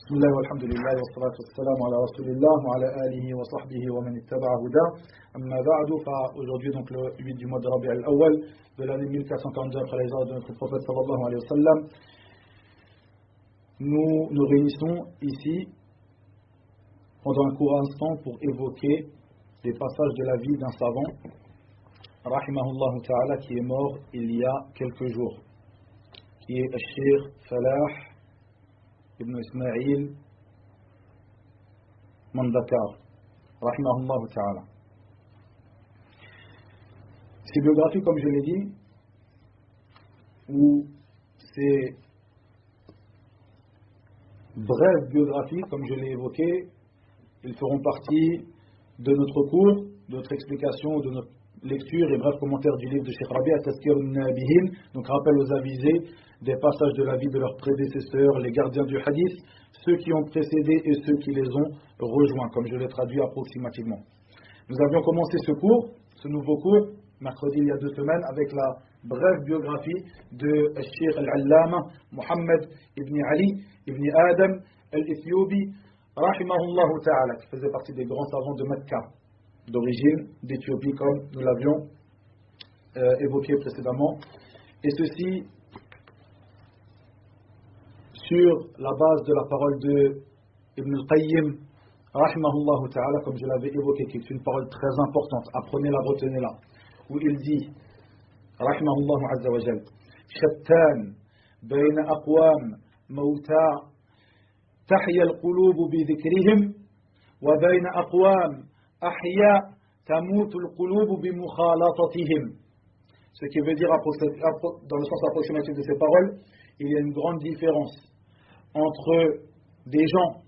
بسم الله والحمد لله والصلاة والسلام على رسول الله وعلى آله وصحبه ومن اتبع هداه أما بعد. Aujourd'hui donc le 8 du mois de Rabi' al-Awwal de l'année 1442 après l'hijra de notre prophète sallallahu alayhi wa sallam, nous nous réunissons ici pendant un court instant pour évoquer des passages de la vie d'un savant rahimahullah ta'ala qui est mort il y a quelques jours, qui est Al-Sheikh Falah Ibn Ismail Mandakar rahimahullah ta'ala. Ces biographies, comme je l'ai dit, ou ces brèves biographies, comme je l'ai évoqué, ils feront partie de notre cours, de notre explication, de notre lecture et bref commentaire du livre de Cheikh Rabi' Tazkir al-Nabihin, donc rappel aux avisés des passages de la vie de leurs prédécesseurs, les gardiens du hadith, ceux qui ont précédé et ceux qui les ont rejoints, comme je l'ai traduit approximativement. Nous avions commencé ce cours, ce nouveau cours, mercredi il y a 2 semaines, avec la brève biographie de Cheikh al-Allama Muhammad ibn Ali ibn Adam al-Ethiopi rahimahullah ta'ala, qui faisait partie des grands savants de Mecca, d'origine d'Éthiopie, comme nous l'avions évoqué précédemment, et ceci sur la base de la parole de Ibn al-Qayyim rahimahullah ta'ala, comme je l'avais évoqué, qui est une parole très importante, apprenez-la, retenez-la, où il dit rahimahullah azza wa jal: Shattan bayna aqwam mawta tahya al-qulub bi dhikrihim wa bayna aqwam ahya tamutu al-qulub bi mukhalatatihim. Ce qui veut dire, dans le sens approximatif de ces paroles, il y a une grande différence entre des gens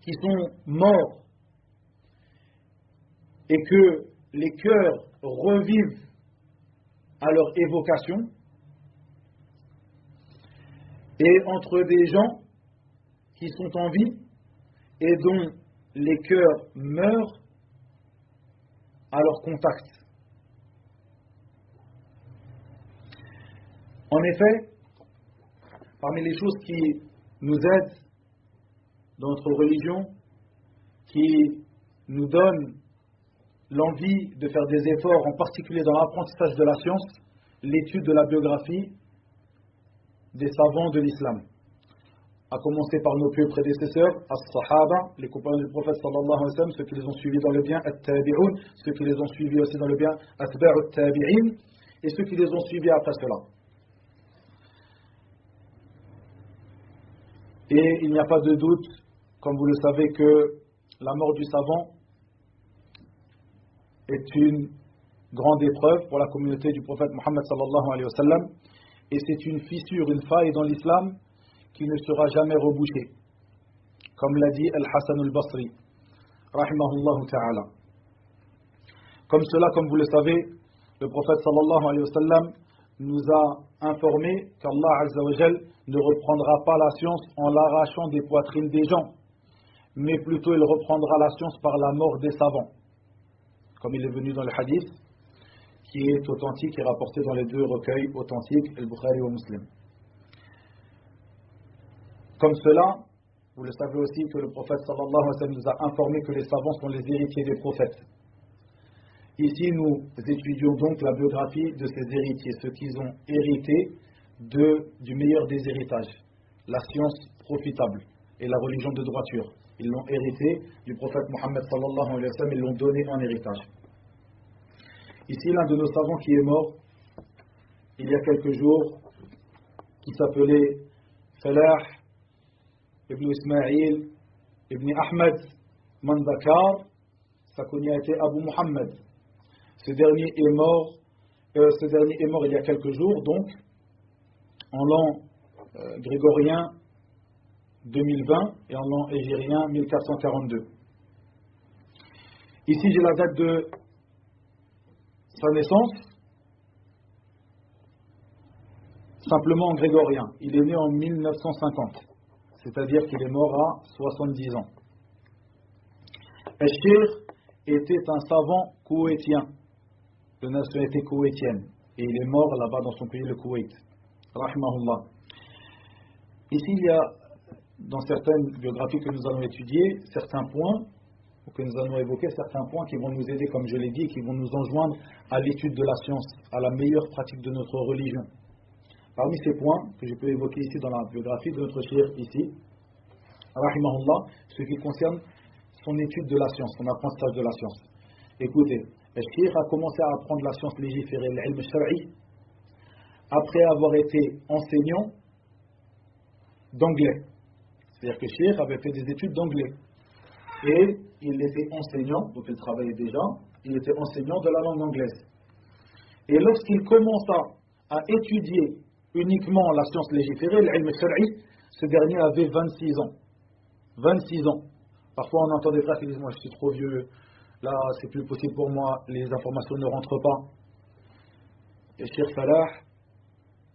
qui sont morts et que les cœurs revivent à leur évocation, et entre des gens qui sont en vie et dont les cœurs meurent à leur contact. En effet, parmi les choses qui nous aident dans notre religion, qui nous donnent l'envie de faire des efforts, en particulier dans l'apprentissage de la science, l'étude de la biographie des savants de l'islam, à commencer par nos pieux prédécesseurs, as-sahaba, les compagnons du prophète sallallahu alayhi wa sallam, ceux qui les ont suivis dans le bien, at-tabi'un, ceux qui les ont suivis aussi dans le bien, atba'u at-tabi'in, et ceux qui les ont suivis après cela. Et il n'y a pas de doute, comme vous le savez, que la mort du savant est une grande épreuve pour la communauté du prophète Mohammed sallallahu alayhi wa sallam, et c'est une fissure, une faille dans l'islam qui ne sera jamais rebouchée, comme l'a dit Al-Hassan al-Basri rahimahullah ta'ala. Comme cela, comme vous le savez, le prophète sallallahu alayhi wa sallam nous a informé qu'Allah azza wa jal ne reprendra pas la science en l'arrachant des poitrines des gens, mais plutôt il reprendra la science par la mort des savants, comme il est venu dans le hadith qui est authentique et rapporté dans les 2 recueils authentiques, Al-Bukhari et Muslim. Comme cela, vous le savez aussi que le prophète sallallahu alayhi wa sallam nous a informé que les savants sont les héritiers des prophètes. Ici, nous étudions donc la biographie de ces héritiers, ceux qui ont hérité du meilleur des héritages, la science profitable et la religion de droiture. Ils l'ont hérité du prophète Mohammed sallallahu alayhi wa sallam, ils l'ont donné en héritage. Ici, l'un de nos savants qui est mort il y a quelques jours, qui s'appelait Falah Ibn Ismail Ibn Ahmed Mandakar, sa kunya était Abu Muhammad. Ce dernier est mort il y a quelques jours, donc en l'an grégorien 2020 et en l'an hégirien 1442. Ici j'ai la date de sa naissance, simplement en grégorien. Il est né en 1950, c'est-à-dire qu'il est mort à 70 ans. Al-Sheikh était un savant koweïtien, de nationalité koweïtienne, et il est mort là-bas dans son pays, le Koweït. Rahimahullah. Ici, il y a dans certaines biographies que nous allons étudier, certains points, ou que nous allons évoquer certains points qui vont nous aider, comme je l'ai dit, qui vont nous enjoindre à l'étude de la science, à la meilleure pratique de notre religion. Parmi ces points que je peux évoquer ici dans la biographie de notre cheikh ici, rahimahullah, ce qui concerne son étude de la science, son apprentissage de la science. Écoutez, le cheikh a commencé à apprendre la science légiférée, l'ilm shar'i, après avoir été enseignant d'anglais. C'est-à-dire que le cheikh avait fait des études d'anglais. Et il était enseignant, donc il travaillait déjà, il était enseignant de la langue anglaise. Et lorsqu'il commença à étudier uniquement la science légiférée, l'ilm shar'i, ce dernier avait 26 ans. 26 ans. Parfois on entend des frères qui disent, moi je suis trop vieux, là c'est plus possible pour moi, les informations ne rentrent pas. Et Cheikh Falah,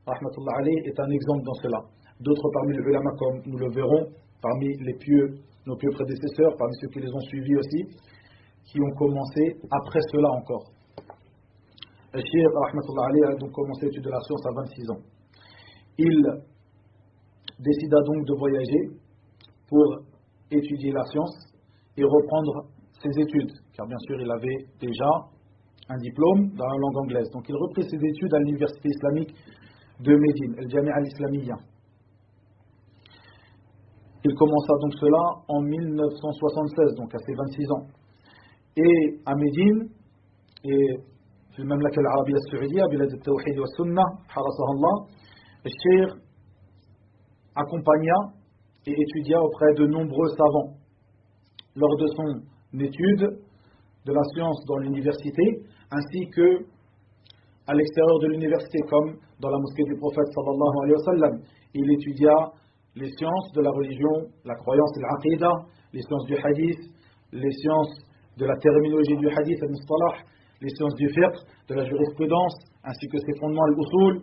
rahmatullah alayh, est un exemple dans cela. D'autres parmi les ulama, comme nous le verrons, parmi les pieux, nos pieux prédécesseurs, parmi ceux qui les ont suivis aussi, qui ont commencé après cela encore. Le Cheikh, rahmatullah alayh, a donc commencé l'étude de la science à 26 ans. Il décida donc de voyager pour étudier la science et reprendre ses études, car bien sûr il avait déjà un diplôme dans la langue anglaise. Donc il reprit ses études à l'université islamique de Médine, El Jamia al-Islamiyya. Il commença donc cela en 1976, donc à ses 26 ans. Et à Médine, et في المملكة العربية السعودية بلاد التوحيد والسنة حرسها الله, le cheikh accompagna et étudia auprès de nombreux savants. Lors de son étude de la science dans l'université, ainsi que à l'extérieur de l'université, comme dans la mosquée du prophète sallallahu alayhi wa sallam, il étudia les sciences de la religion, la croyance et l'aqida, les sciences du hadith, les sciences de la terminologie du hadith, al-mustalah, les sciences du fiqh, de la jurisprudence, ainsi que ses fondements al-usul,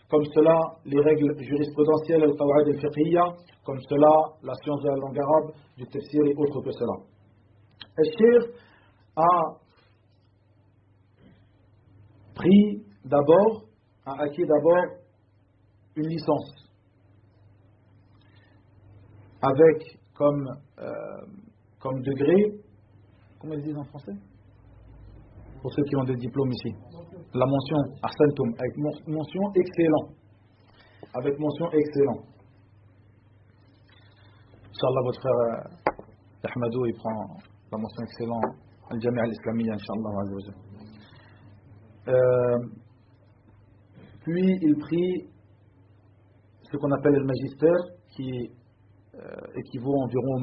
comme cela les règles jurisprudentielles al-qawa'id al-fiqhiyya, comme cela la science de la langue arabe, du tafsir et autres que cela. Le cheikh a acquis d'abord une licence avec comme degré, comment ils disent en français, pour ceux qui ont des diplômes ici, la mention ahsantum, avec mention excellent, avec mention excellent. Inch'Allah, votre frère Ahmadou, il prend la mention excellent al-Jamia al-Islamiyya, Inch'Allah. Puis il prit ce qu'on appelle le magistère, qui équivaut environ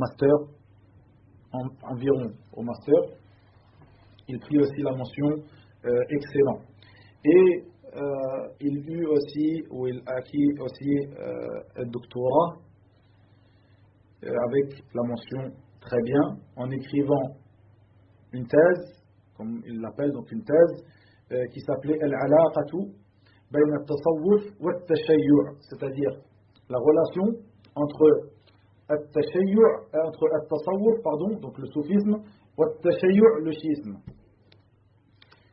au master, il prit aussi la mention excellent. Et il eut aussi, ou il acquit aussi un doctorat avec la mention très bien, en écrivant une thèse, comme il l'appelle, donc une thèse, qui s'appelait Al-Alaqatu bayna al-tasawwuf wa al-tashayyu', c'est-à-dire la relation entre al-tasawwuf, donc le soufisme, wa al-tashayyu', le chiisme.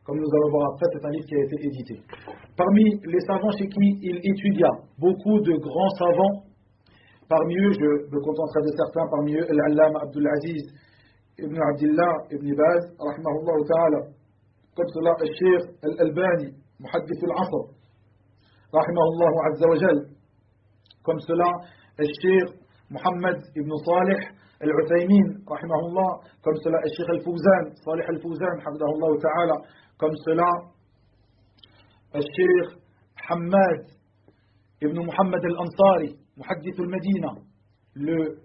Comme nous allons voir après, c'est un livre qui a été édité. Parmi les savants chez qui il étudia, beaucoup de grands savants, parmi eux, je me contenterai de certains, parmi eux, Al-Allama Abdul Aziz ibn Abdillah ibn Baz, rahimahullah ta'ala, comme cela, Al-Sheikh Al-Albani, Muhaddith al-Asr, rahimahullah azza wa jal, comme cela, Al-Sheikh Muhammad ibn Salih Al-Uthaymin, rahimahullah, comme cela, Al-Sheikh Al-Fawzan, Salih Al-Fawzan, hafidahullah ta'ala, comme cela, Al-Sheikh Hamad ibn Muhammad Al-Ansari, Muhaddith al-Medina, le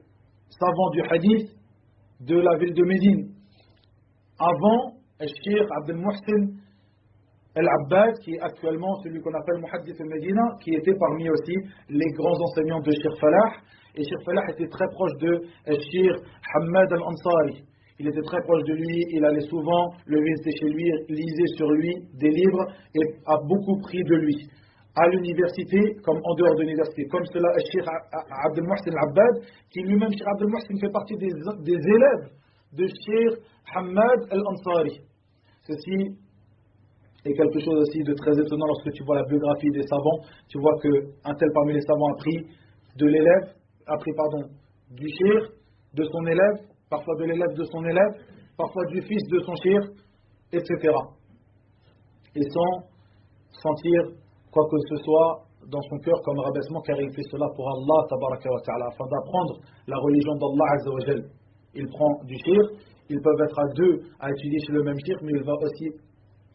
savant du hadith de la ville de Médine. Avant, Al-Sheikh Abdel Muhsin Al-Abbad, qui est actuellement celui qu'on appelle Muhaddith al-Medina, qui était parmi aussi les grands enseignants de Sheikh Falah. Et Sheikh Falah était très proche de Sheikh Hamad Al-Ansari. Il était très proche de lui, il allait souvent le visiter chez lui, lisait sur lui des livres et a beaucoup pris de lui. À l'université, comme en dehors de l'université, comme cela, Cheikh Abdel Muhsin Al-Abbad, qui lui-même, Cheikh Abdel Muhsin, fait partie des élèves de Cheikh Hamad Al-Ansari. Ceci est quelque chose aussi de très étonnant lorsque tu vois la biographie des savants. Tu vois qu'un tel parmi les savants a pris du shir de son élève, parfois de l'élève de son élève, parfois du fils de son shir, etc. Et sans sentir quoi que ce soit dans son cœur comme rabaissement, car il fait cela pour Allah tabaraka wa ta'ala, afin d'apprendre la religion d'Allah azza wa jal. Il prend du shir, ils peuvent être à deux à étudier chez le même shir, mais il va aussi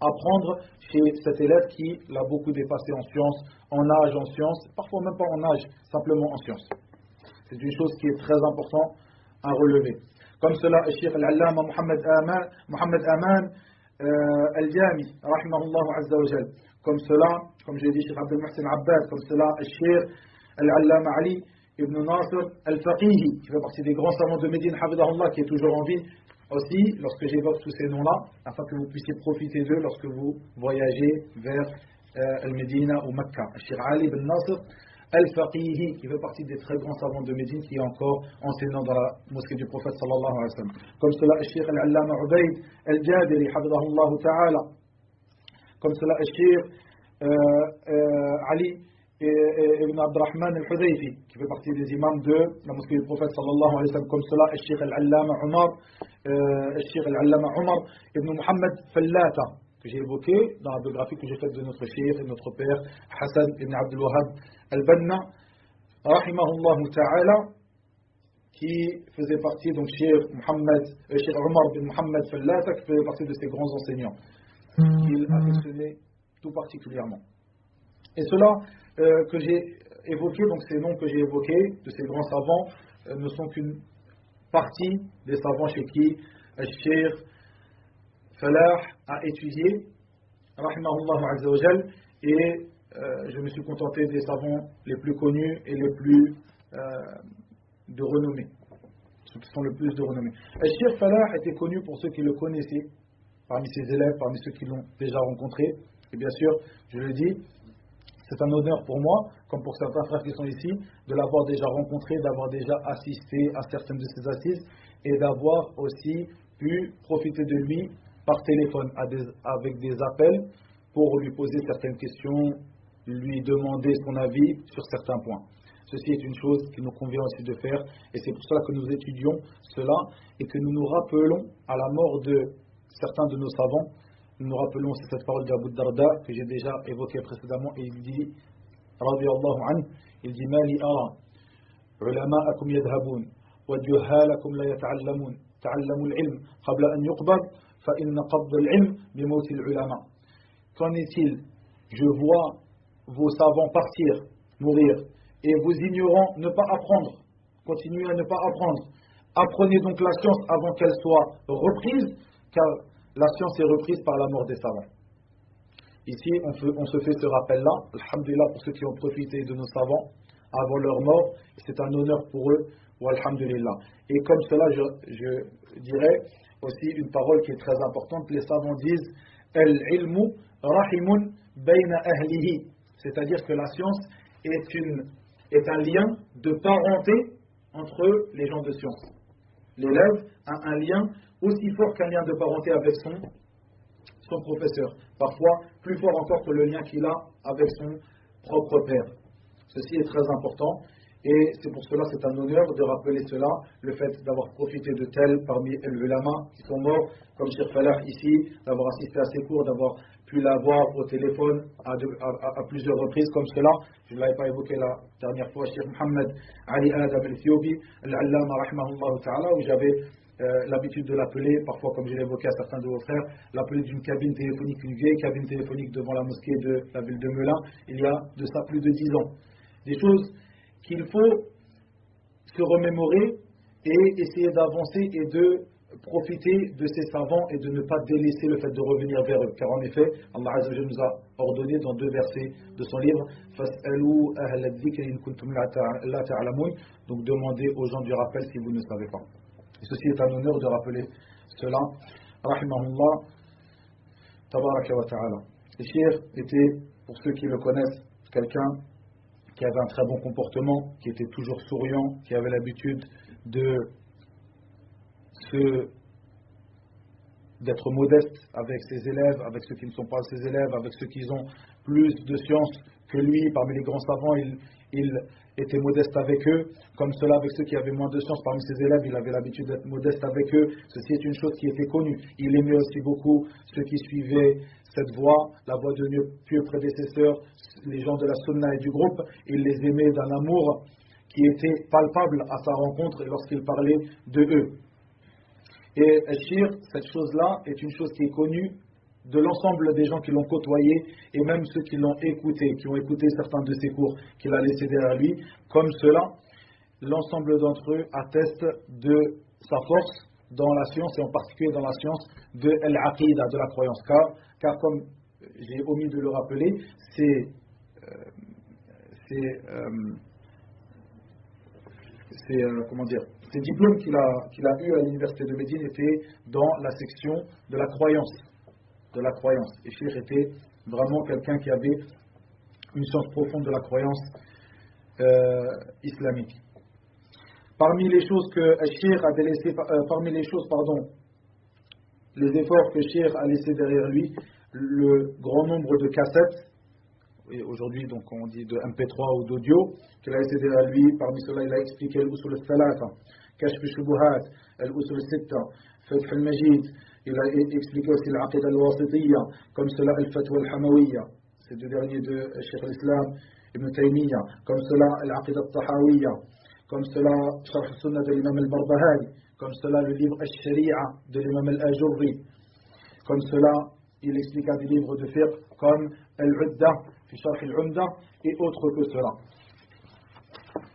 apprendre chez cet élève qui l'a beaucoup dépassé en sciences, en âge, en sciences, parfois même pas en âge, simplement en sciences. C'est une chose qui est très importante à relever. Comme cela, le Cheikh Al-Allama Mohamed Aman Al-Jami, rahimahullah azza wa jal. Comme cela, comme je l'ai dit, Cheikh Abdel Mohsen Abbad, comme cela, le Cheikh Al-Allama Ali Ibn Nasr Al-Faqihi, qui fait partie des grands savants de Médine, Hafidahullah, qui est toujours en vie. Aussi, lorsque j'évoque tous ces noms-là, afin que vous puissiez profiter d'eux lorsque vous voyagez vers Al-Médina ou Mecca. Cheikh Ali ibn Nasr Al-Faqihi, qui fait partie des très grands savants de Médine, qui est encore enseignant dans la mosquée du prophète sallallahu alayhi wa sallam. Comme cela, Cheikh Al-Allama Ubayd Al-Jabiri, hafidahullah ta'ala. Comme cela, Cheikh Ali ibn Abdurrahman al-Hudayfi, qui fait partie des imams de la mosquée du prophète sallallahu alayhi wa sallam. Comme cela, Cheikh Al-Allama Umar ibn Muhammad Fallata, que j'ai évoqué dans la biographie que j'ai faite de notre cheikh et notre père Hassan ibn Abdul Wahhab al-Banna, rahimahullah ta'ala, qui faisait partie, donc Cheikh Umar ibn Muhammad Fallata, qui faisait partie de ses grands enseignants, qu'il affectionnait tout particulièrement. Et cela que j'ai évoqué, donc ces noms que j'ai évoqués, de ces grands savants, ne sont qu'une partie des savants chez qui Cheikh Falah a étudié, rahimahullah azza wa jal, et je me suis contenté des savants les plus connus et les plus de renommée, ceux qui sont le plus de renommée. Cheikh Falah était connu pour ceux qui le connaissaient, parmi ses élèves, parmi ceux qui l'ont déjà rencontré, et bien sûr, je le dis, c'est un honneur pour moi, comme pour certains frères qui sont ici, de l'avoir déjà rencontré, d'avoir déjà assisté à certaines de ses assises et d'avoir aussi pu profiter de lui par téléphone avec des appels pour lui poser certaines questions, lui demander son avis sur certains points. Ceci est une chose qui nous convient aussi de faire et c'est pour cela que nous étudions cela et que nous nous rappelons à la mort de certains de nos savants. Nous nous rappelons aussi cette parole d'Abu Darda que j'ai déjà évoquée précédemment et il dit radiyallahu anhu, il dit ma li ara ulama'akum yadhhabun wa juhalakum la yata'allamun ta'allamu al-ilm qabla an yuqbad fa inna qabd al-ilm bi mawt al-ulama. Qu'en est-il? Je vois vos savants partir, mourir, et vos ignorants ne pas apprendre, continuez à ne pas apprendre. Apprenez donc la science avant qu'elle soit reprise, car la science est reprise par la mort des savants. Ici, on se fait ce rappel-là, alhamdulillah, pour ceux qui ont profité de nos savants avant leur mort, c'est un honneur pour eux, wa alhamdulillah. Et comme cela, je dirais aussi une parole qui est très importante, les savants disent « Al-ilmu rahimun bayna ahlihi », c'est-à-dire que la science est un lien de parenté entre les gens de science. L'élève a un lien aussi fort qu'un lien de parenté avec son professeur. Parfois, plus fort encore que le lien qu'il a avec son propre père. Ceci est très important et c'est pour cela c'est un honneur de rappeler cela, le fait d'avoir profité de tels parmi les ulama qui sont morts, comme Cheikh Falah ici, d'avoir assisté à ses cours, d'avoir pu l'avoir au téléphone à plusieurs reprises comme cela. Je ne l'avais pas évoqué la dernière fois, Cheikh Mohamed Ali Adam al-Ethiopi, al-Allama rahimahullah ta'ala, où j'avais l'habitude de l'appeler, parfois comme je l'ai évoqué à certains de vos frères, l'appeler d'une cabine téléphonique, une vieille cabine téléphonique devant la mosquée de la ville de Melun, il y a de ça plus de 10 ans. Des choses qu'il faut se remémorer et essayer d'avancer et de profiter de ces savants et de ne pas délaisser le fait de revenir vers eux. Car en effet, Allah Azza wa Jalla nous a ordonné dans 2 versets de son livre فَاسْأَلُوا أَهْلَ الذِّكْرِ إِن كُنتُمْ لَا تَعْلَمُونَ. Donc demandez aux gens du rappel si vous ne savez pas. Et ceci est un honneur de rappeler cela. Rahimahullah, tabaraka wa ta'ala. Le Cheikh était, pour ceux qui le connaissent, quelqu'un qui avait un très bon comportement, qui était toujours souriant, qui avait l'habitude d'être modeste avec ses élèves, avec ceux qui ne sont pas ses élèves, avec ceux qui ont plus de science que lui. Parmi les grands savants, il était modeste avec eux, comme cela avec ceux qui avaient moins de science. Parmi ses élèves, il avait l'habitude d'être modeste avec eux. Ceci est une chose qui était connue. Il aimait aussi beaucoup ceux qui suivaient cette voie, la voie de nos pieux prédécesseurs, les gens de la sunna et du groupe. Il les aimait d'un amour qui était palpable à sa rencontre et lorsqu'il parlait de eux. Et Shir, cette chose-là est une chose qui est connue de l'ensemble des gens qui l'ont côtoyé et même ceux qui l'ont écouté, qui ont écouté certains de ses cours qu'il a laissés derrière lui. Comme cela, l'ensemble d'entre eux attestent de sa force dans la science et en particulier dans la science de l'aqida, de la croyance. Car comme j'ai omis de le rappeler, ces diplômes qu'il a eu à l'université de Médine étaient dans la section de la croyance. Et Cheikh était vraiment quelqu'un qui avait une science profonde de la croyance islamique. Parmi les choses que Cheikh a délaissées, les efforts que Cheikh a laissés derrière lui, le grand nombre de cassettes, et aujourd'hui donc on dit de MP3 ou d'audio, qu'il a laissé derrière lui. Parmi cela, il a expliqué l'usul al-thalatha, kashf al-shubuhat, al-usul al-sitta, fath al-majid. Il a expliqué aussi l'aqida al-wasitiyya, comme cela al-fatwa al-hamawiyya, c'est deux derniers de Cheikh al-Islam Ibn Taymiyyah, comme cela l'aqida al-tahawiyya, comme cela sharh al-sunnah de l'imam al-Barbahari, comme cela le livre al-Sharia de l'imam al-Ajurri, comme cela il expliqua des livres de fiqh comme al-Udda fi sharh al-Umda et autres que cela,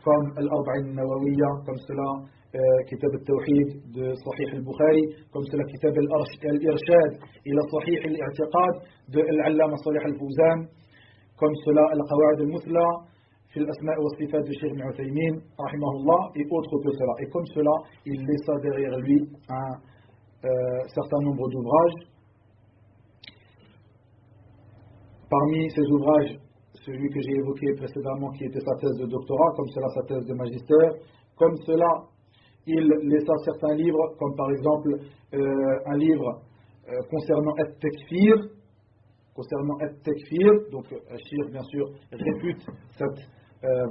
comme al-Arba'in al-Nawawiyya, comme cela كتاب التوحيد de صحيح البخاري, comme cela كتاب الإرشاد إلى صحيح الاعتقاد de العلامة صالح الفوزان, comme cela القواعد المثلى في الأسماء والصفات de Cheikh Ibn Uthaymin رحمه الله et autres que cela. Et comme cela, il laissa derrière lui un certain nombre d'ouvrages. Parmi ces ouvrages, celui que j'ai évoqué précédemment qui était sa thèse de doctorat, comme cela sa thèse de magistère, comme cela il laissa certains livres, comme par exemple un livre concernant At-Takfir, donc Cheikh bien sûr répute cette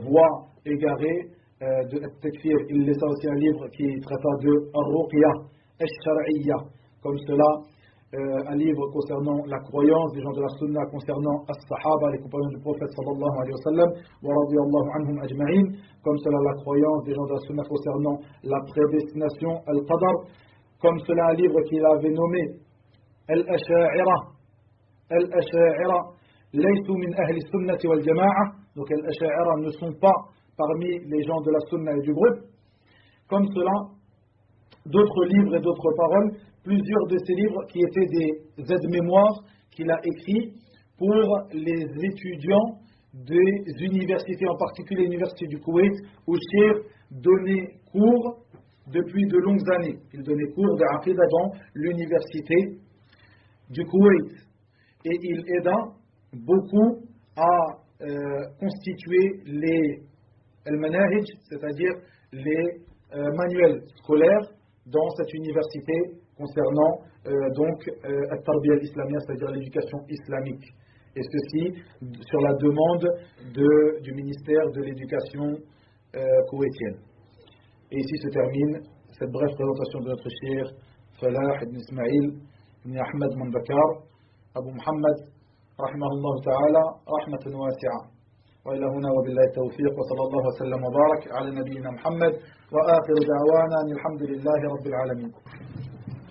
voie égarée de At-Takfir. Il laissa aussi un livre qui traita de Ar-Ruqya Ash-Shar'iyya, comme cela un livre concernant la croyance des gens de la Sunna, concernant As-Sahaba, les compagnons du prophète sallallahu alayhi wa sallam, wa radiyallahu anhum ajma'in, comme cela la croyance des gens de la Sunna concernant la prédestination, Al-Qadar, comme cela un livre qu'il avait nommé Al-Asha'ira, laysu min ahli sunnati wal jama'a, donc Al-Asha'ira ne sont pas parmi les gens de la Sunna et du groupe, comme cela d'autres livres et d'autres paroles, plusieurs de ces livres qui étaient des aides-mémoires qu'il a écrits pour les étudiants des universités, en particulier l'université du Koweït, où Cheikh donnait cours depuis de longues années. Il donnait cours d'Aqida dans l'université du Koweït. Et il aida beaucoup à constituer les al-manahij, c'est-à-dire les manuels scolaires dans cette université concernant at-tarbiya al-islamiyya, c'est-à-dire l'éducation islamique. Et ceci sur la demande du ministère de l'éducation koweïtienne. Et ici se termine cette brève présentation de notre cheikh Falah ibn Ismail ibn Ahmed Mandakar Abu Muhammad rahimahullah ta'ala rahmatan wasi'a. وإلى هنا وبالله التوفيق وصلى الله وسلم وبارك على نبينا محمد وآخر دعوانا الحمد لله رب العالمين.